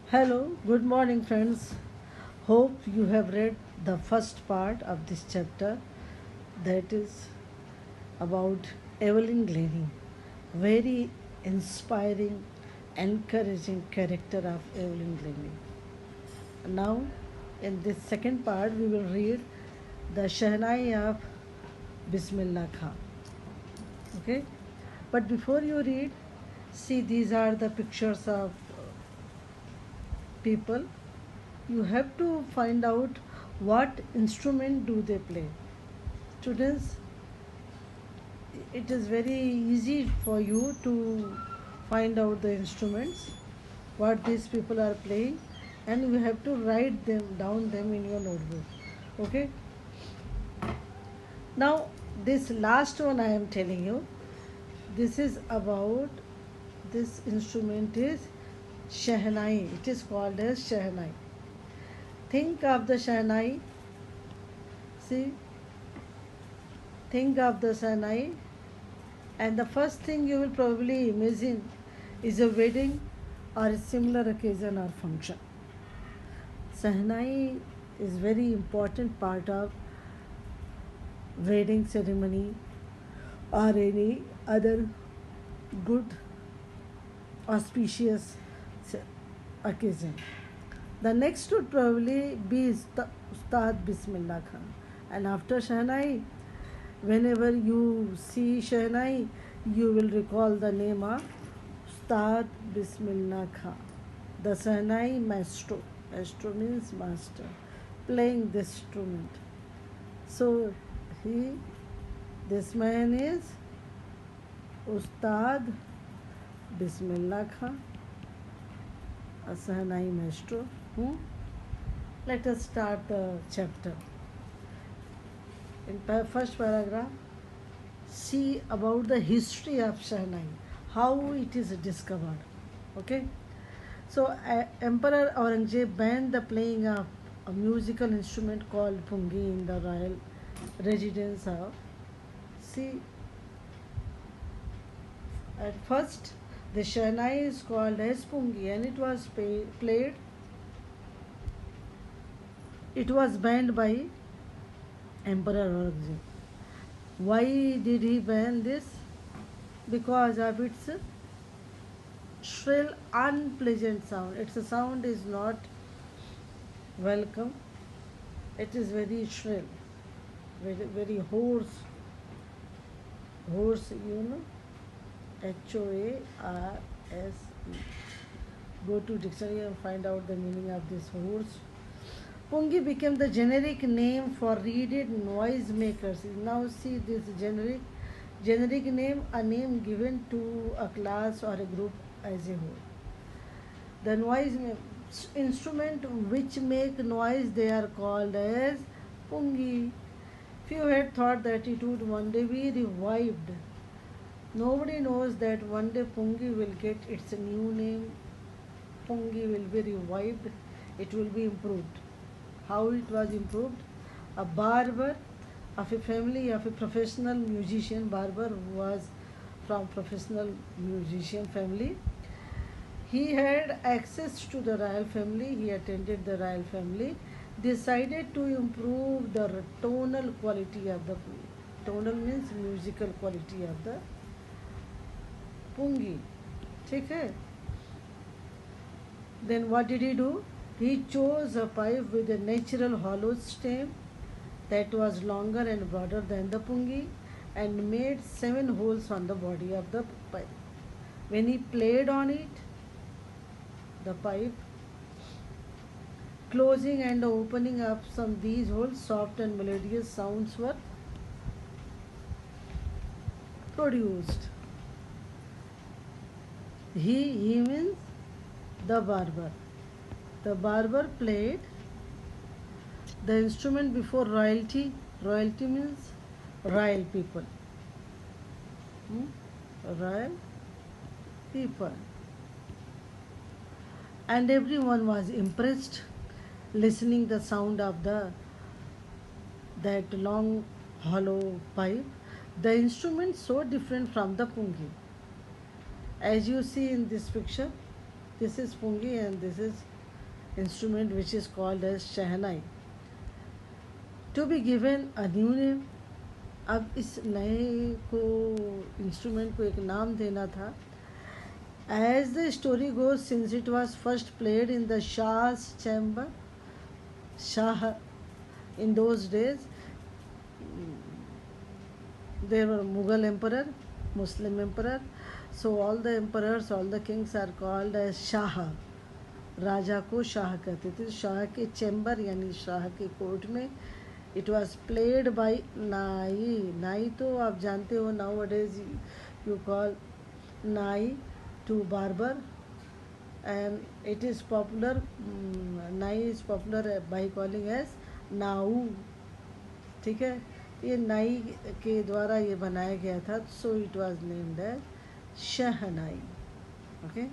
Hello, good morning, friends. Hope you have read the first part of this chapter that is about Evelyn Glennie. Very inspiring, encouraging character of Evelyn Glennie. Now, in this second part, we will read the Shahnai of Bismillah Khan. Okay, but before you read, see these are the pictures of people. You have to find out what instrument do they play. Students, it is very easy for you to find out the instruments what these people are playing, and you have to write them down them in your notebook. Okay, now this last one I am telling you, this is about, this instrument is shahnai. It is called as shahnai. Think of the shahnai. See, think of the shahnai, and the first thing you will probably imagine is a wedding or a similar occasion or function. Shahnai is very important part of wedding ceremony or any other good auspicious occasion. The next would probably be Ustad Bismillah Khan. And after Shahnai, whenever you see Shahnai, you will recall the name of Ustad Bismillah Khan, the Shahnai maestro. Maestro means master, playing this instrument. So this man is Ustad Bismillah Khan, a Shahnai maestro. Let us start the chapter. In first paragraph, see about the history of Shahnai, how it is discovered. Okay, so Emperor Aurangzeb banned the playing of a musical instrument called pungi in the royal residence of. See, at first the Shahnai is called as pungi, and it was played. It was banned by Emperor Aurangzeb. Why did he ban this? Because of its shrill, unpleasant sound. Its sound is not welcome. It is very shrill, very hoarse. Hoarse, Hoarse. Go to dictionary and find out the meaning of this hoarse. Pungi became the generic name for reeded noise makers. Now see this generic name, a name given to a class or a group as a whole. The instrument which make noise, they are called as pungi. Few had thought that it would one day be revived. Nobody knows that one day pungi will get its new name. Pungi will be revived. It will be improved. How it was improved? A barber of a family of a professional musician, barber who was from professional musician family. He had access to the royal family, he attended the royal family, decided to improve the tonal quality of the pungi. Tonal means musical quality of the pungi. ठीक है? Then what did he do? He chose a pipe with a natural hollow stem that was longer and broader than the pungi, and made 7 holes on the body of the pipe. When he played on it, the pipe, closing and opening up some these holes, soft and melodious sounds were produced. He means the barber. The barber played the instrument before royalty. Royalty means royal people. Royal people. And everyone was impressed listening the sound of that long hollow pipe. The instrument so different from the pungi. As you see in this picture, This is pungi and this is instrument which is called as shahnai. To be given a new name. अब इस नए को instrument को एक नाम देना था. As the story goes, since it was first played in the Shah's chamber, Shah in those days, there were Mughal emperor, Muslim emperor, so all the emperors, all the kings are called as Shah. राजा को शाह कहते थे. शाह के chamber यानी शाह के court में it was played by नाई. नाई तो आप जानते हो, nowadays you call nai to barber and it is popular. Nai is popular by calling as नाऊ. ठीक है, ये नाई के द्वारा ये बनाया गया था, so it was named as shehnai. Okay,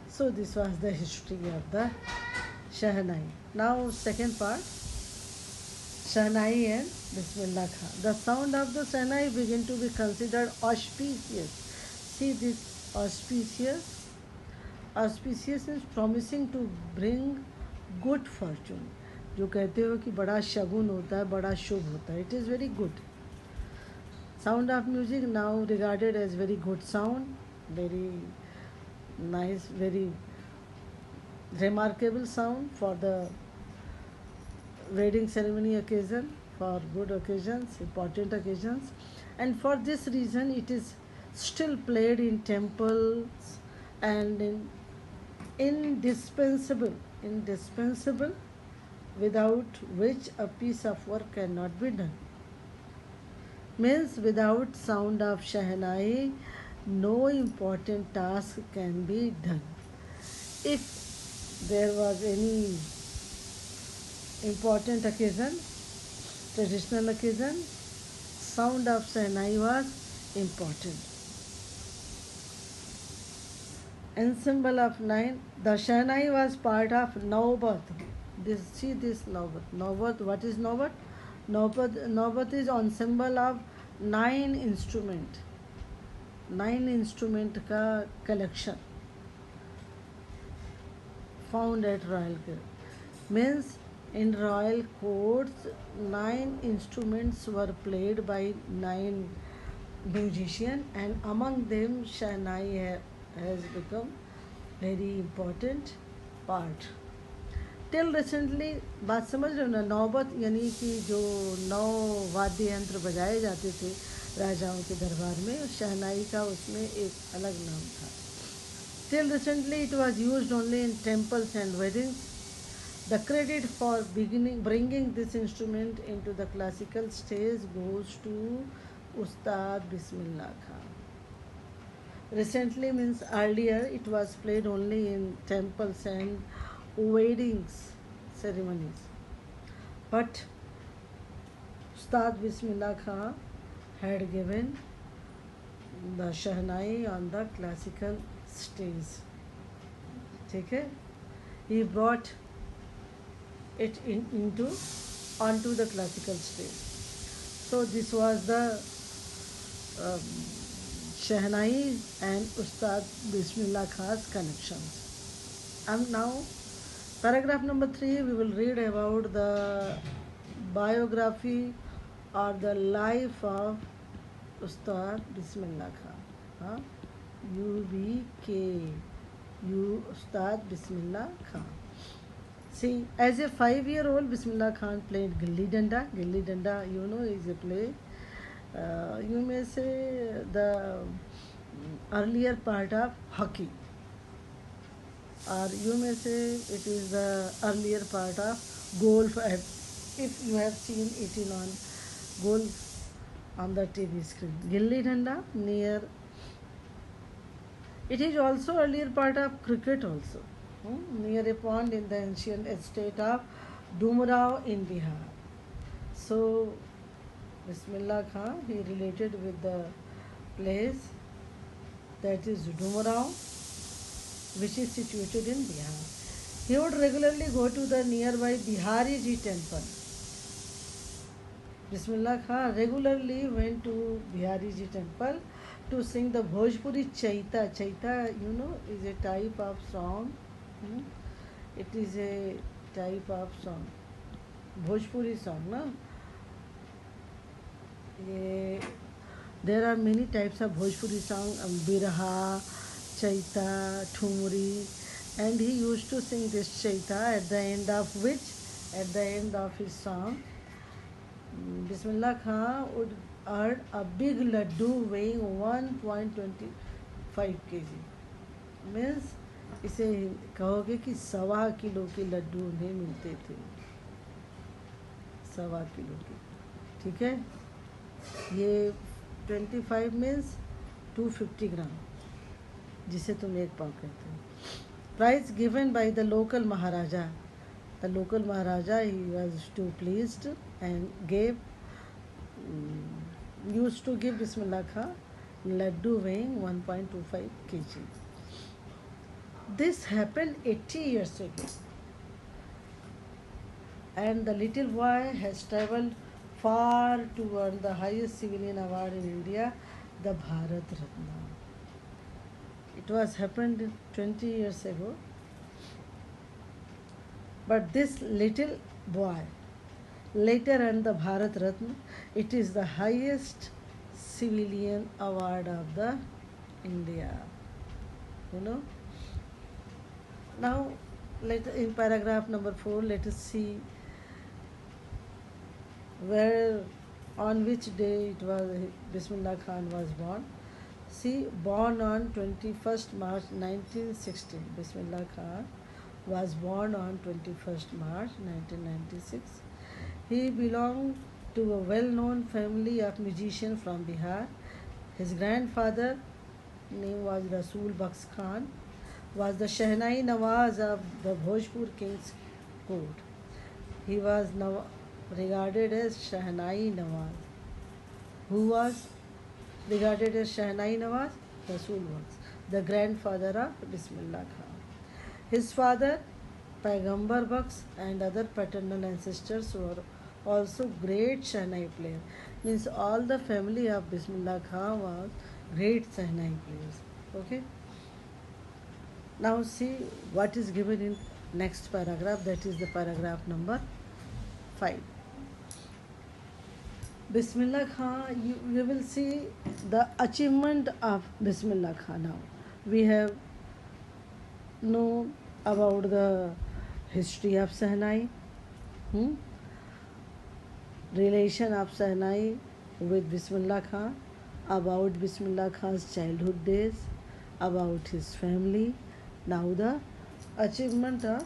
so this was the history of the shahnai. Now second part, shahnai and Bismillah Khan. The sound of the shahnai begin to be considered auspicious. See this auspicious. Auspicious is promising to bring good fortune. जो कहते हो कि बड़ा शगुन होता है, बड़ा शुभ होता है. It is very good. Sound of music now regarded as very good sound, very nice, very remarkable sound for the wedding ceremony occasion, for good occasions, important occasions, and for this reason it is still played in temples and indispensable, without which a piece of work cannot be done. Means without sound of shahnai, no important task can be done. If there was any important occasion, traditional occasion, sound of shahnai was important. Ensemble of 9. The shahnai was part of Naubat. See this Naubat. Naubat, what is Naubat? Naubat is ensemble of 9 instruments. 9 instrument का collection found at royal court. Means in royal courts 9 instruments were played by 9 musicians, and among them shahnai has become very important part. Till recently, बात समझ रहे हो ना, नौबत यानी कि जो 9 वाद्य यंत्र बजाए जाते थे राजाओं के दरबार में, शहनाई का उसमें एक अलग नाम था. Till recently it was used only in temples and weddings. The credit for bringing this instrument into the classical stage goes to Ustad Bismillah Khan. Recently means earlier it was played only in temples and weddings ceremonies, but Ustad Bismillah Khan had given the shahnai on the classical stage. ठीक है, he brought it onto the classical stage. So this was the shahnai and Ustad Bismillah Khan's connections. And now paragraph number 3, we will read about the biography or the life of Ustad Bismillah Khan. UBK, Ustad Bismillah Khan. See, as a 5-year-old, Bismillah Khan played Gilli Danda. Gilli Danda, you know, is a play. You may say the earlier part of hockey, or you may say it is the earlier part of golf, if you have seen it on golf on the TV screen. Gilli Danda, near it is also earlier part of cricket also, near a pond in the ancient estate of Dumrao in Bihar. So Bismillah Khan, he related with the place that is Dumrao, which is situated in Bihar. He would regularly go to the nearby Bihari Ji temple. Bismillah Khan regularly went to Bihari Ji temple to sing the Bhojpuri Chaita. Chaita, you know, is a type of song. Hmm? It is a type of song. Bhojpuri song, no? ये there are many types of Bhojpuri song, Biraha, Chaita, Thumri, and he used to sing this Chaita at the end of which, at the end of his song, Bismillah Khan would earn a big laddu weighing 1.25 kg. Means इसे कहोगे कि 1.25 kilo के लड्डू उन्हें मिलते थे, 1.25 kilo के, ठीक है। ये 25 मीन्स 250 ग्राम, जिसे तुम 1 पाव कहते हो। Prize given by the local Maharaja. The local Maharaja he was too pleased and gave use to give Bismillah Khan laddu weighing 1.25 kg. This happened 80 years ago, and the little boy has traveled far to earn the highest civilian award in India, the Bharat Ratna. It was happened 20 years ago, but this little boy later earned the Bharat Ratna. It is the highest civilian award of the India, you know. Now, in paragraph number 4, let us see where, on which day it was Bismillah Khan was born. See, born on 21st March 1916. Bismillah Khan was born on 21st March 1996. He belonged to a well-known family of musicians from Bihar. His grandfather name was Rasool Baks Khan, was the Shehnai Nawaz of the Bhojpur King's court. He was regarded as Shehnai Nawaz. Who was regarded as Shehnai Nawaz? Rasool Baks, the grandfather of Bismillah Khan. His father, Paigambar Baks, and other paternal ancestors were also great Shehnai players. Means all the family of Bismillah Khan was great Shehnai players. Okay. Now see what is given in next paragraph, that is the paragraph number 5. Bismillah Khan, you will see the achievement of Bismillah Khan. Now we have known about the history of Shehnai, relation of Shehnai with Bismillah Khan, about Bismillah Khan's childhood days, about his family. Now the achievement of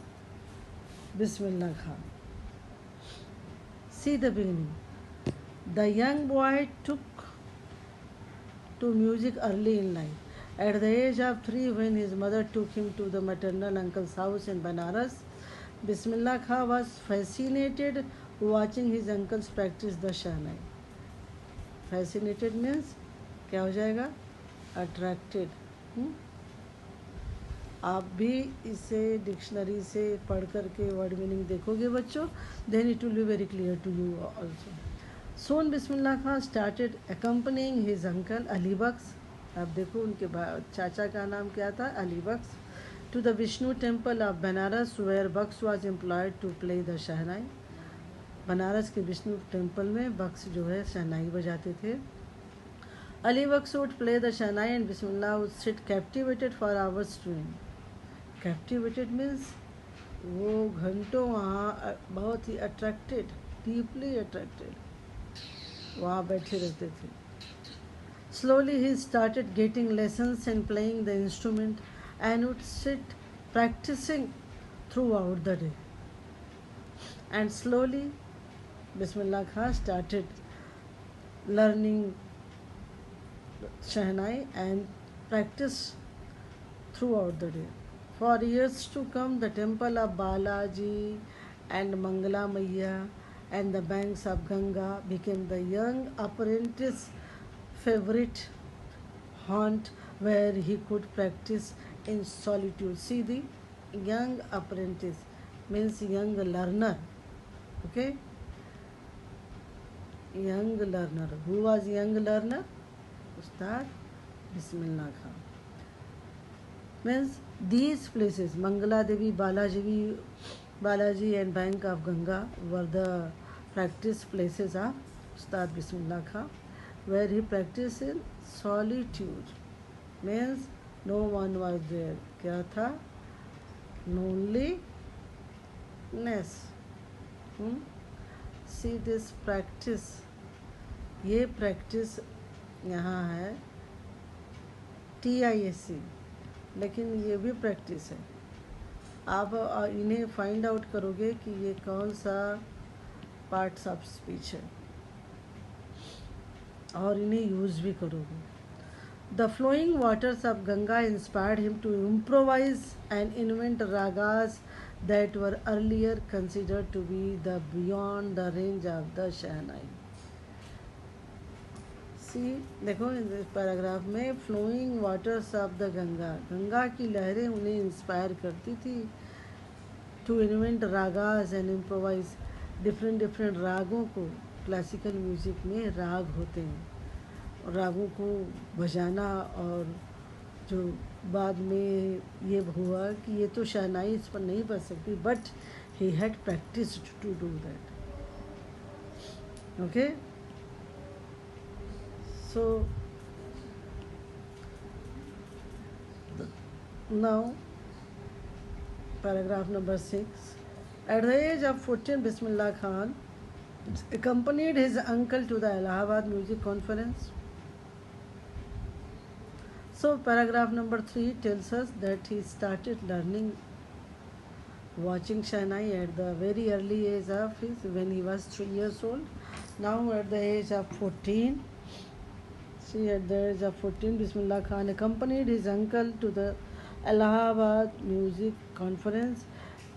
Bismillah Khan. See the beginning. The young boy took to music early in life. At the age of 3, when his mother took him to the maternal uncle's house in Banaras, Bismillah Khan was fascinated watching his uncles practice the Shehnai. Fascinated means क्या हो जाएगा? Attracted. आप भी इसे dictionary से पढ़ करके word meaning देखोगे बच्चों, then it will be very clear to you also. Son Bismillah Khan started accompanying his uncle Ali Bakhsh. आप देखो उनके चाचा का नाम क्या था? Ali Bakhsh. To the Vishnu temple of Banaras where Bakhsh was employed to play the shehnai. Banaras के विष्णु टेम्पल में बख्श जो है शहनाई बजाते थे. Ali Bakhsh would play the shehnai and Bismillah would sit captivated for hours doing. Captivated means वो घंटों वहाँ बहुत ही अट्रैक्टेड, डीपली अट्रैक्टेड वहाँ बैठे रहते थे. Slowly he started getting lessons and playing the instrument and would sit practising throughout the day. And slowly Bismillah Khan started learning shehnai and practice throughout the day. For years to come, the temple of Balaji and Mangala Maiya and the banks of Ganga became the young apprentice's favorite haunt where he could practice in solitude. See, the young apprentice means young learner. Okay? Young learner. Who was young learner? Ustad Bismillah Khan. Means these places, Mangala Devi, Balaji and bank of Ganga were the practice places of Ustad Bismillah Khan, where he practiced in solitude. Means no one was there. क्या था? Loneliness. See this practice. ये practice यहाँ है TISC, लेकिन ये भी practice है. आप इन्हें फाइंड आउट करोगे कि ये कौन सा पार्ट्स ऑफ स्पीच है और इन्हें यूज़ भी करोगे. The flowing waters of Ganga inspired him to improvise and invent ragas that were earlier considered to be the beyond the range of the shehnai. देखो इस पैराग्राफ में flowing waters of the Ganga, Ganga की लहरें उन्हें इंस्पायर करती थी to invent ragas and improvise different रागों को. क्लासिकल म्यूज़िक में राग होते हैं और रागों को बजाना, और जो बाद में ये हुआ कि ये तो शहनाई इस पर नहीं बज सकती, but he had practised to do that. Okay. So now paragraph number 6. At the age of 14, Bismillah Khan accompanied his uncle to the Allahabad Music Conference. So paragraph number 3 tells us that he started learning watching Shahnai at the very early age of his, when he was 3 years old. Now at the age of 14, at the age of 14, Bismillah Khan accompanied his uncle to the Allahabad Music Conference.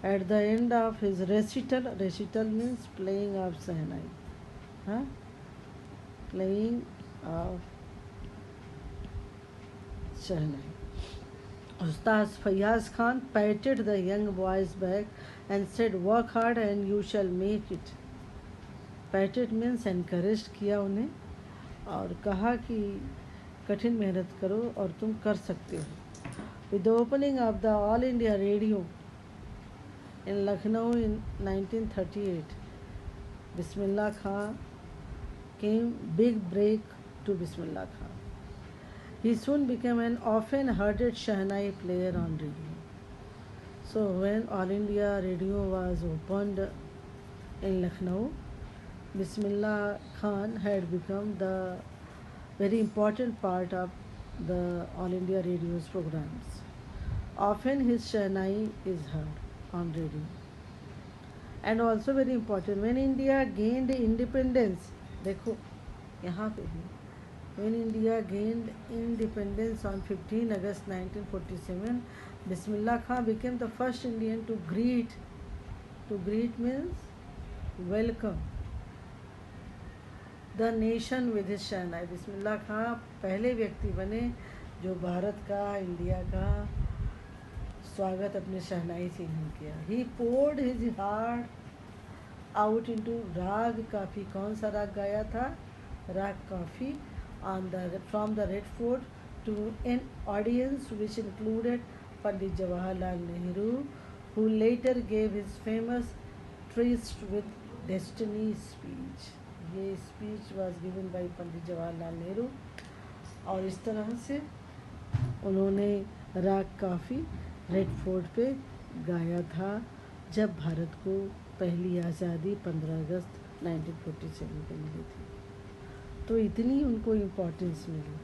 At the end of his recital means playing of Shahnai. Playing of Shahnai. Ustad Fayyaz Khan patted the young boy's back and said, "Work hard and you shall make it." Patted means encouraged किया उन्हें और कहा कि कठिन मेहनत करो और तुम कर सकते हो. With the opening of the All India Radio in Lucknow in 1938, Bismillah Khan came big break to Bismillah Khan. He soon became an often hearded Shahnai player on radio. So when All India Radio was opened in Lucknow, Bismillah Khan had become the very important part of the All India Radio's programs. Often his Shahnai is heard on radio. And also very important, when India gained independence, देखो यहाँ पे भी, when India gained independence on 15 August 1947, Bismillah Khan became the first Indian to greet. To greet means welcome the nation with his shehnai. Bismillah Khan पहले व्यक्ति बने जो भारत का, India का स्वागत अपने शहनाई से ही किया. He poured his heart out into raga Kafi. कौन सा राग गाया था? Raga Kafi. On the from the Red Fort to an audience which included Pandit Jawaharlal Nehru, who later gave his famous tryst with destiny speech. ये speech was given by Pandit Jawaharlal Nehru. और इस तरह से उन्होंने राग काफ़ी रेड फोर्ट पे गाया था जब भारत को पहली आज़ादी 15 अगस्त 1947 को मिली थी. तो इतनी उनको इम्पोर्टेंस मिली.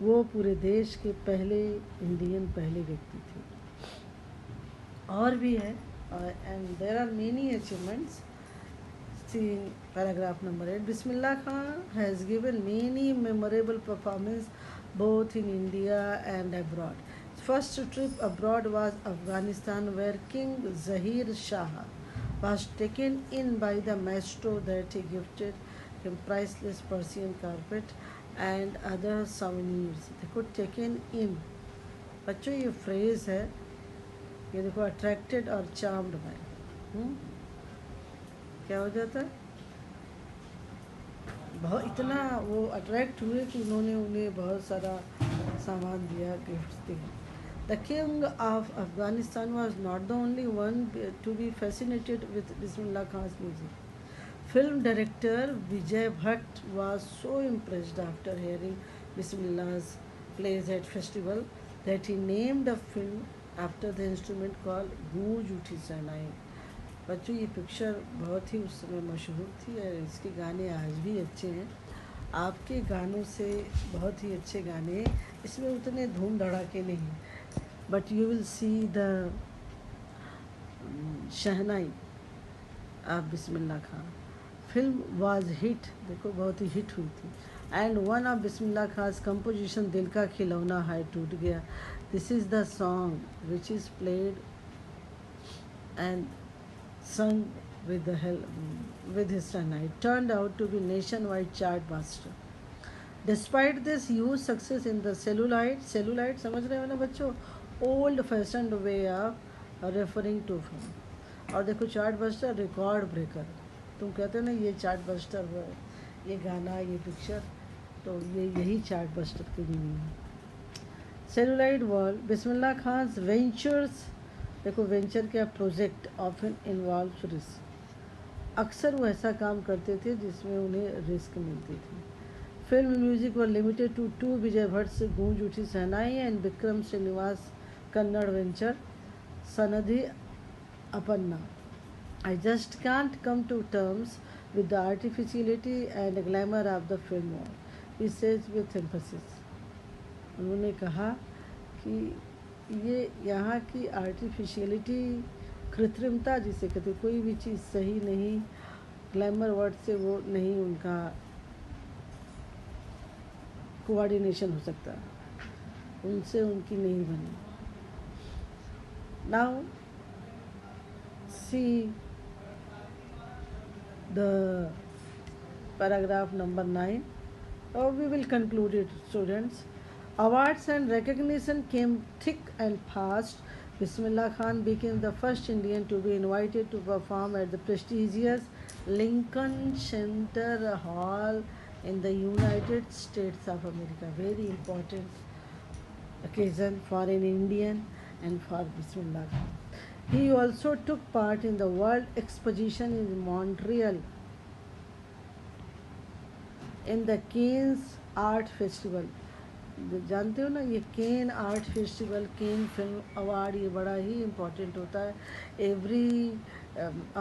वो पूरे देश के पहले इंडियन पहले व्यक्ति थे. और भी है, and there are many achievements. See paragraph number 8. Bismillah Khan has given many memorable performances both in India and abroad. His first trip abroad was Afghanistan, where King Zahir Shah was taken in by the maestro that he gifted him priceless Persian carpet and other souvenirs. देखो taken in, बच्चों ये phrase है, ये देखो attracted और charmed by. क्या हो जाता है? बहुत इतना वो अट्रैक्ट हुए कि उन्होंने उन्हें बहुत सारा सामान दिया, गिफ्ट्स दिए. The king of Afghanistan was not the only one to be fascinated with Bismillah Khan's music. Film director Vijay Bhatt was so impressed after hearing Bismillah's plays at festival that he named a film after the instrument called गूंज उठी शहनाई. बच्चों ये picture बहुत ही उस समय मशहूर थी और इसके गाने आज भी अच्छे हैं. आपके गानों से बहुत ही अच्छे गाने, इसमें उतने धूम धड़ाके नहीं, but you will see the shehnai of Bismillah Khan. Film was hit, देखो बहुत ही हिट हुई थी. एंड वन ऑफ बिस्मिल्लाह खास कंपोजिशन दिल का खिलौना है टूट गया. This is the song which is played and sung with the with his shahnaai. It turned out to be nationwide chart buster. Despite this huge success in the celluloid समझ रहे हो ना बच्चों, old fashioned way of referring to film. और देखो chart buster, record breaker. तुम कहते हो ना ये चार्ट बस्टर, ये गाना, ये पिक्चर, तो ये यही चार्ट बस्टर की मीनिंग है. सेलुलाइड वर्ल्ड, बिस्मिल्लाह खान्स वेंचर्स. देखो वेंचर क्या, प्रोजेक्ट ऑफन इन्वॉल्व रिस्क. अक्सर वो ऐसा काम करते थे जिसमें उन्हें रिस्क मिलती थी. Film music were limited to 2 Vijay Bhatt से Goonj Uthi Shehnai and Vikram Srinivas Kannada venture Sanadhi Appanna. I just can't come to terms with the artificiality and glamour of the film world, he says with emphasis. उन्होंने कहा कि ये यहाँ की आर्टिफिशियलिटी, कृत्रिमता जिसे कहते, कोई भी चीज़ सही नहीं, ग्लैमर वर्ड से वो नहीं, उनका कोऑर्डिनेशन हो सकता, उनसे उनकी नहीं बनी. Now see the paragraph number 9. We will conclude it, students. Awards and recognition came thick and fast. Bismillah Khan became the first Indian to be invited to perform at the prestigious Lincoln Center Hall in the United States of America. Very important occasion for an Indian and for Bismillah Khan. He also took part in the World Exposition in Montreal in the Cannes Art Festival. जानते हो ना ये Cannes art festival, Cannes film award, ये बड़ा ही important होता है. Every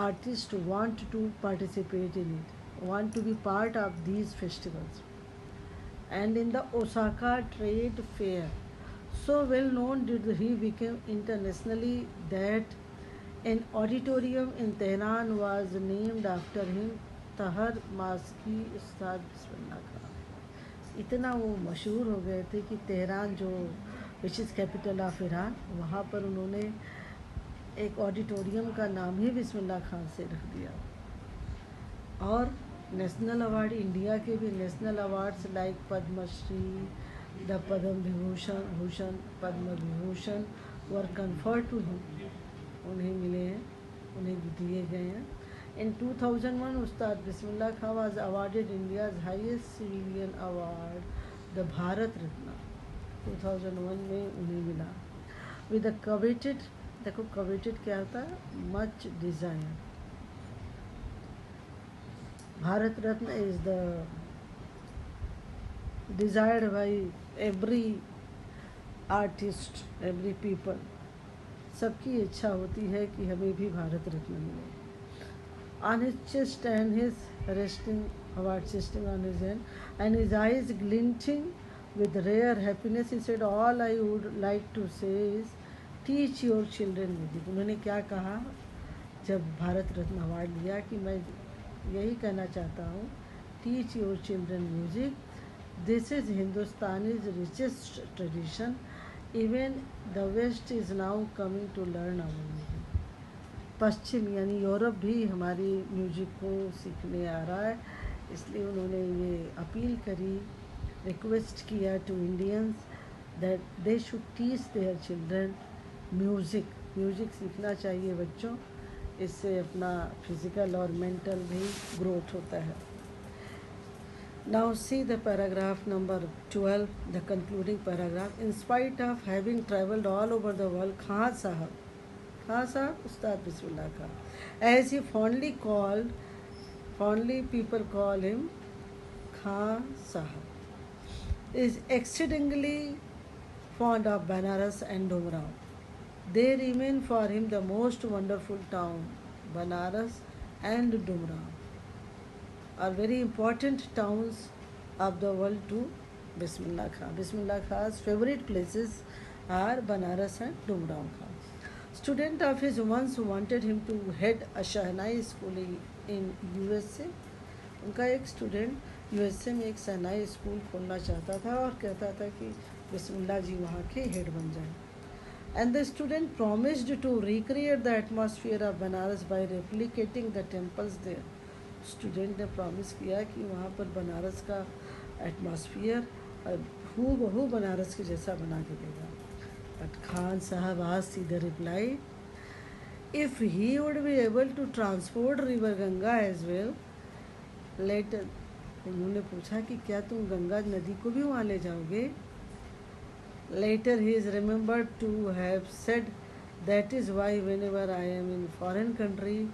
artist want to participate in it, want to be part of these festivals. And in the Osaka trade fair, so well known did he became internationally that an auditorium in Tehran was named after him, Tahar Maski Ustad Bismillah Khan. इतना वो मशहूर हो गए थे कि Tehran जो which is capital of Iran, वहाँ पर उन्होंने एक ऑडिटोरियम का नाम ही बिस्मिल्लाह खान से रख दिया. और नेशनल अवार्ड, इंडिया के भी national awards like Padmashri, the Padma Bhushan, Padma Vibhushan were conferred to him, उन्हें मिले हैं, उन्हें दिए गए हैं. In 2001 Ustad Bismillah Khan was awarded India's highest civilian award, the Bharat Ratna. 2001 में उन्हें मिला. विद द कवेटेड, देखो कवेटेड क्या होता है, much desire. Bharat Ratna is the desired by every artist, every people. सबकी इच्छा होती है कि हमें भी भारत रत्न मिले. On his chest and his resting award resting on his hand and his eyes glinting with rare happiness, he said, all I would like to say is teach your children music. उन्होंने क्या कहा जब Bharat Ratna award लिया, कि मैं यही कहना चाहता हूँ, teach your children music. This is Hindustani's richest tradition. Even the West is now coming to learn our music. पश्चिम यानी यूरोप भी हमारी म्यूजिक को सीखने आ रहा है. इसलिए उन्होंने ये अपील करी, रिक्वेस्ट किया to Indians that they should teach their children music. Music सीखना चाहिए बच्चों, इससे अपना फिज़िकल और मेंटल भी ग्रोथ होता है. Now see the paragraph number 12, the concluding paragraph. In spite of having traveled all over the world, Khan Sahab, Ustad Bismillah Khan, as he fondly people call him Khan Sahab, is exceedingly fond of Banaras and Dumrao. They remain for him the most wonderful town. Banaras and Dumrao are very important towns of the world to Bismillah Khan. Bismillah Khan's favorite places are Banaras and Dumrao Khan. Student of his once wanted him to head a shehnai school in USA. उनका एक student USA में एक शहनाई school खोलना चाहता था और कहता था कि बिस्मिल्लाह जी वहाँ के हेड बन जाए. And the student promised to recreate the atmosphere of Banaras by replicating the temples there. Student ने प्रॉमिस किया कि वहाँ पर बनारस का एटमॉस्फियर हूबहू बनारस के जैसा बना के देगा. बट खान साहब asked the reply, if he would be able to transport river Ganga as well. Later उन्होंने पूछा कि क्या तुम गंगा नदी को भी वहाँ ले जाओगे. Later he is remembered to have said, that is why whenever I am in foreign country,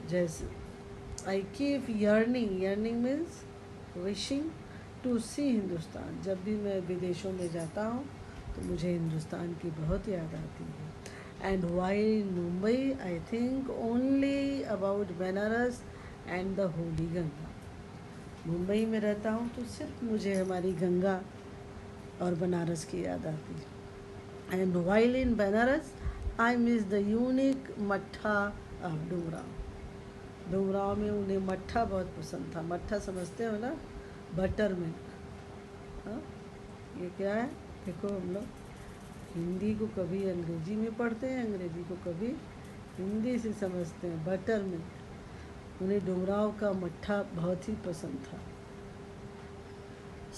जैसे I keep yearning means wishing to see Hindustan. जब भी मैं विदेशों में जाता हूँ तो मुझे हिंदुस्तान की बहुत याद आती है. And while in Mumbai, I think only about Banaras and the holy Ganga. Mumbai में रहता हूँ तो सिर्फ मुझे हमारी गंगा और बनारस की याद आती है. And while in Banaras, I miss the unique मट्ठा of डुमराव. डुमराव में उन्हें मट्ठा बहुत पसंद था. मट्ठा समझते हो ना, बटर मिल्क. हाँ, ये क्या है? देखो, हम लोग हिंदी को कभी अंग्रेजी में पढ़ते हैं, अंग्रेजी को कभी हिंदी से समझते हैं. बटर मिल्क, उन्हें डुमराव का मट्ठा बहुत ही पसंद था.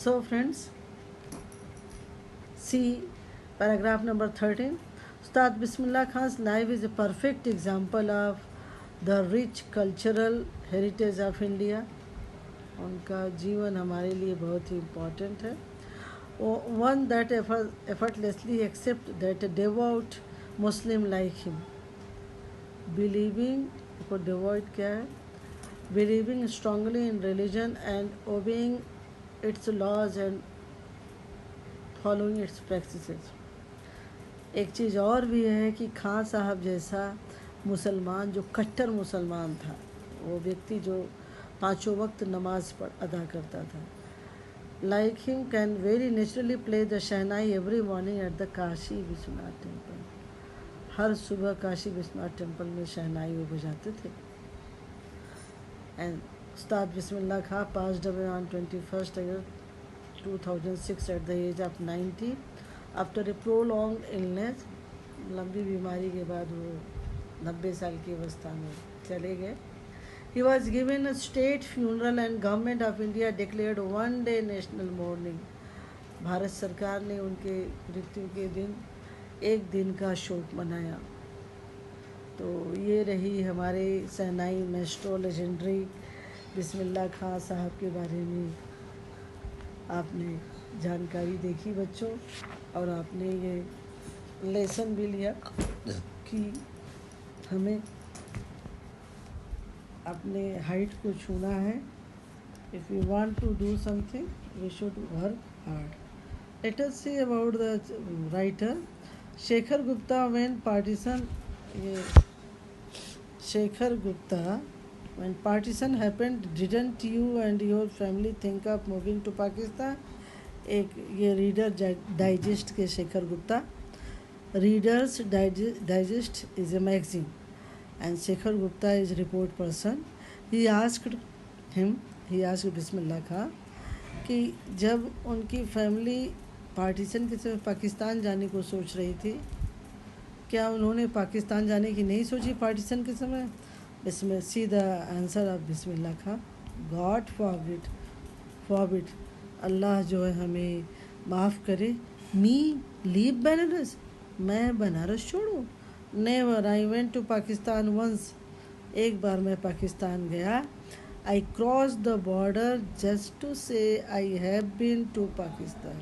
So friends, see paragraph number 13. Ustad Bismillah Khan life is a perfect example of the rich cultural heritage of India. उनका जीवन हमारे लिए बहुत ही इम्पोर्टेंट है. One that effortlessly accept that a devout Muslim like him, believing को devout क्या है? Believing strongly in religion and obeying its laws and following its practices. एक चीज़ और भी है कि खान साहब जैसा मुसलमान, जो कट्टर मुसलमान था, वो व्यक्ति जो पाँचों वक्त नमाज अदा करता था, like him can very naturally play the shehnai every morning at the Kashi Vishwanath temple. हर सुबह काशी विश्वनाथ टेम्पल में शहनाई वो बजाते थे. And Ustad Bismillah Khan passed away on 21st August 2006 at the age of 90 after a prolonged illness. लंबी बीमारी के बाद वो 90 साल की अवस्था में चले गए. He was given a state funeral and government of India declared one day national mourning. Bharat सरकार ने उनके मृत्यु के दिन एक दिन का शोक मनाया. तो ये रही हमारे शहनाई मेस्ट्रो लेजेंडरी बिस्मिल्लाह खां साहब के बारे में आपने जानकारी देखी बच्चों, और आपने ये लेसन भी लिया कि हमें अपने हाइट को छूना है. If you want to do something we should work hard. Let us see about the writer Shekhar Gupta. When partition, ये Shekhar Gupta, when partition happened didn't you and your family think of moving to Pakistan. एक ये Reader Digest के Shekhar Gupta. Reader's Digest is a magazine and Shekhar Gupta is report person. He asked Bismillah Khan कि जब उनकी family partition के समय पाकिस्तान जाने को सोच रही थी, क्या उन्होंने पाकिस्तान जाने की नहीं सोची पार्टीशन के समय? इसमें सीधा answer of Bismillah Khan, God forbid, Allah जो है हमें माफ़ करे. मी लीव बनारस, मैं बनारस छोड़ूं? Never, I went to Pakistan once, एक बार मैं पाकिस्तान गया. I crossed the border just to say I have been to Pakistan.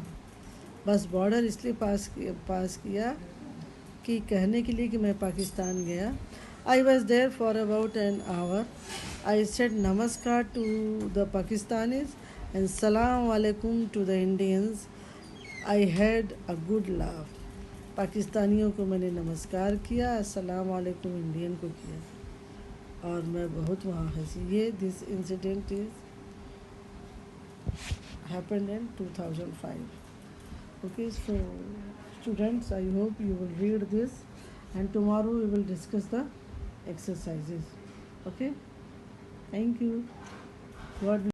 बस बॉर्डर इसलिए पास किया कि कहने के लिए कि मैं पाकिस्तान गया. I was there for about an hour. I said namaskar to the Pakistanis and salam alaikum to the Indians. I had a good laugh. पाकिस्तानियों को मैंने नमस्कार किया, अस्सलाम वालेकुम इंडियन को किया और मैं बहुत वहाँ हंसी. ये this incident is happened in 2005. Okay, so students, I hope you will read this and tomorrow we will discuss the exercises. Okay, thank you. God